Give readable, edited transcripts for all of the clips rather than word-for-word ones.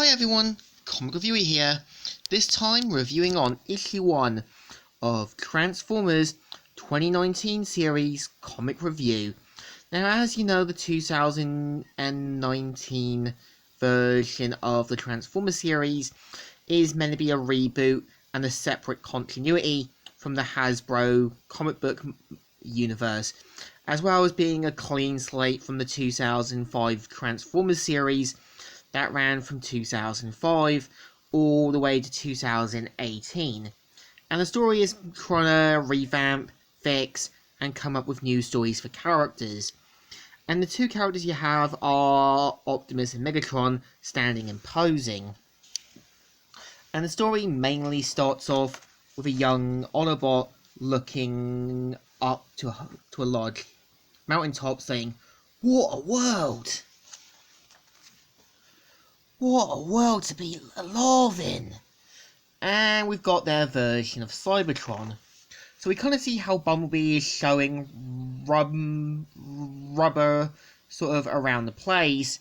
Hi everyone, Comic Reviewer here, this time reviewing on issue 1 of Transformers 2019 series comic review. Now as you know, the 2019 version of the Transformers series is meant to be a reboot and a separate continuity from the Hasbro comic book universe, as well as being a clean slate from the 2005 Transformers series that ran from 2005 all the way to 2018. And the story is trying to revamp, fix, and come up with new stories for characters. And the two characters you have are Optimus and Megatron standing and posing. And the story mainly starts off with a young Autobot looking up to a large mountaintop saying, "What a world! What a world to be alive in!" And we've got their version of Cybertron. So we kind of see how Bumblebee is showing rubber sort of around the place.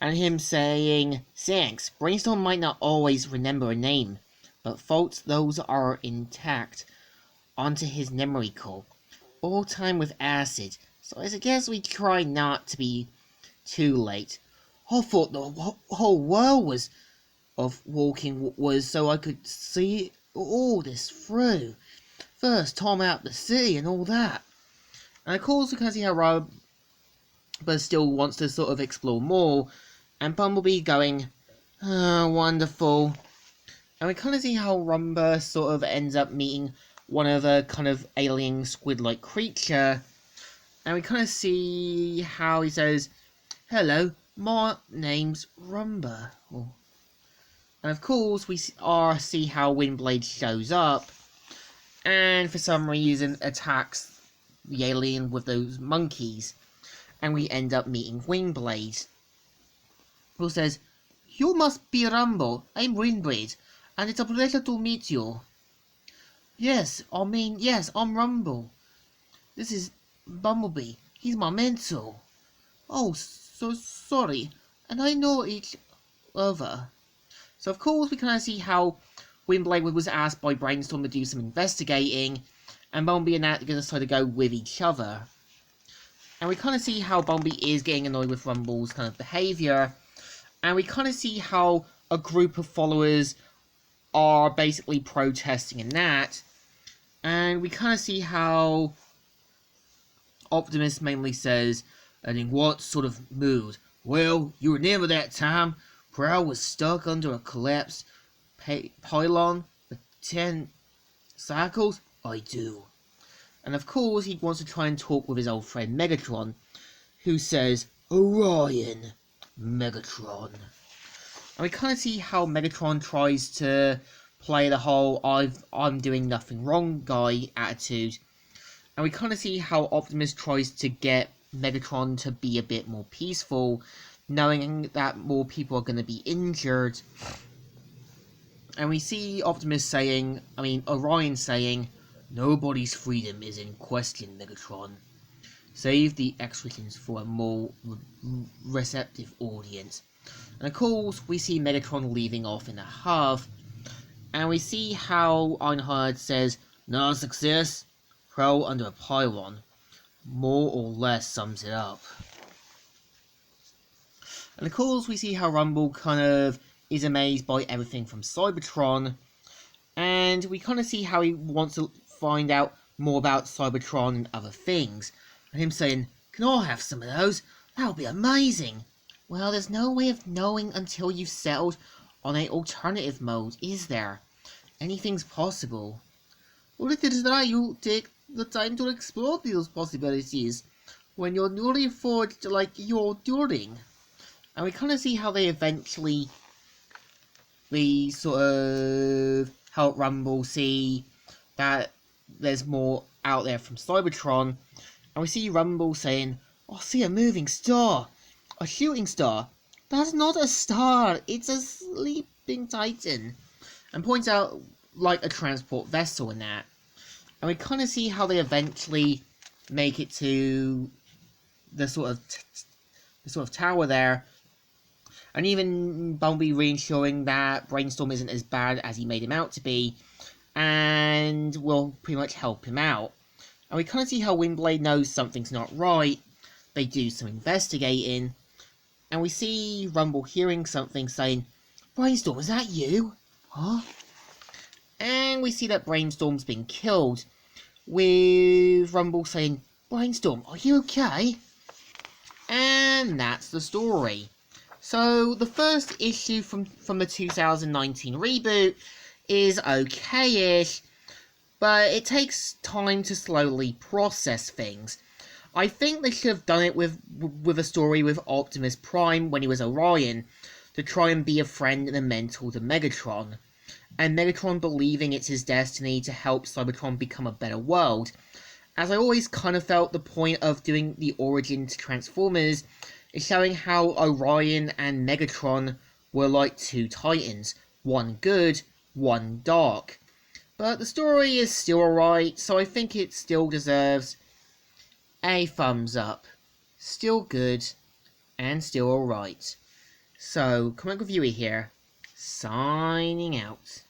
And him saying, "Thanks, Brainstorm might not always remember a name, but faults those are intact onto his memory core. All time with acid, so I guess we try not to be too late. I thought the whole world was of walking was so I could see all this through. First Tom out the city and all that." And of course we can see how Rob but still wants to sort of explore more, and Bumblebee going, wonderful. And we kind of see how Rumba sort of ends up meeting one of a kind of alien squid-like creature, and we kind of see how he says, "Hello, my name's Rumba." And of course we see how Windblade shows up, and for some reason attacks the alien with those monkeys, and we end up meeting Windblade, who says, "You must be Rumble. I'm Windblade, and it's a pleasure to meet you." Yes, I'm Rumble. This is Bumblebee. He's my mentor." "Oh, so sorry, and I know each other." So of course we kind of see how Windblade was asked by Brainstorm to do some investigating, and Bumblebee and Nat decide to go with each other. And we kind of see how Bumblebee is getting annoyed with Rumble's kind of behaviour, and we kind of see how a group of followers are basically protesting in that, and we kind of see how Optimus mainly says, "And in what sort of mood? Well, you remember that time Prowl was stuck under a collapsed pylon for 10 cycles? I do." And of course he wants to try and talk with his old friend Megatron, who says, "Orion, Megatron." And we kind of see how Megatron tries to play the whole I'm doing nothing wrong guy attitude. And we kind of see how Optimus tries to get Megatron to be a bit more peaceful, knowing that more people are going to be injured. And we see Optimus saying, Orion saying, "Nobody's freedom is in question, Megatron. Save the expressions for a more receptive audience." And of course, we see Megatron leaving off in a huff, and we see how Einhard says, "No success, Prowl under a pylon," more or less sums it up. And of course, we see how Rumble kind of is amazed by everything from Cybertron, and we kind of see how he wants to find out more about Cybertron and other things. And him saying, "Can I have some of those? That would be amazing." "Well, there's no way of knowing until you've settled on an alternative mode, is there? Anything's possible." "Well, it is that you take the time to explore those possibilities when you're newly forged like you're doing." And we kind of see how they eventually sort of help Rumble see that there's more out there from Cybertron. And we see Rumble saying, "I see a moving star. A shooting star. That's not a star, it's a sleeping titan." And points out like a transport vessel in that. And we kind of see how they eventually make it to the sort of tower there. And even Bumblebee reassuring that Brainstorm isn't as bad as he made him out to be, and will pretty much help him out. And we kind of see how Windblade knows something's not right. They do some investigating, and we see Rumble hearing something saying, "Brainstorm, is that you?" Huh? And we see that Brainstorm's been killed, with Rumble saying, "Brainstorm, are you okay?" And that's the story. So the first issue from the 2019 reboot is okay-ish, but it takes time to slowly process things. I think they should have done it with a story with Optimus Prime when he was Orion, to try and be a friend and a mentor to Megatron, and Megatron believing it's his destiny to help Cybertron become a better world. As I always kind of felt the point of doing the origin to Transformers is showing how Orion and Megatron were like two titans, one good, one dark. But the story is still alright, so I think it still deserves a thumbs up. Still good, and still alright. So, Comic Reviewer here, signing out.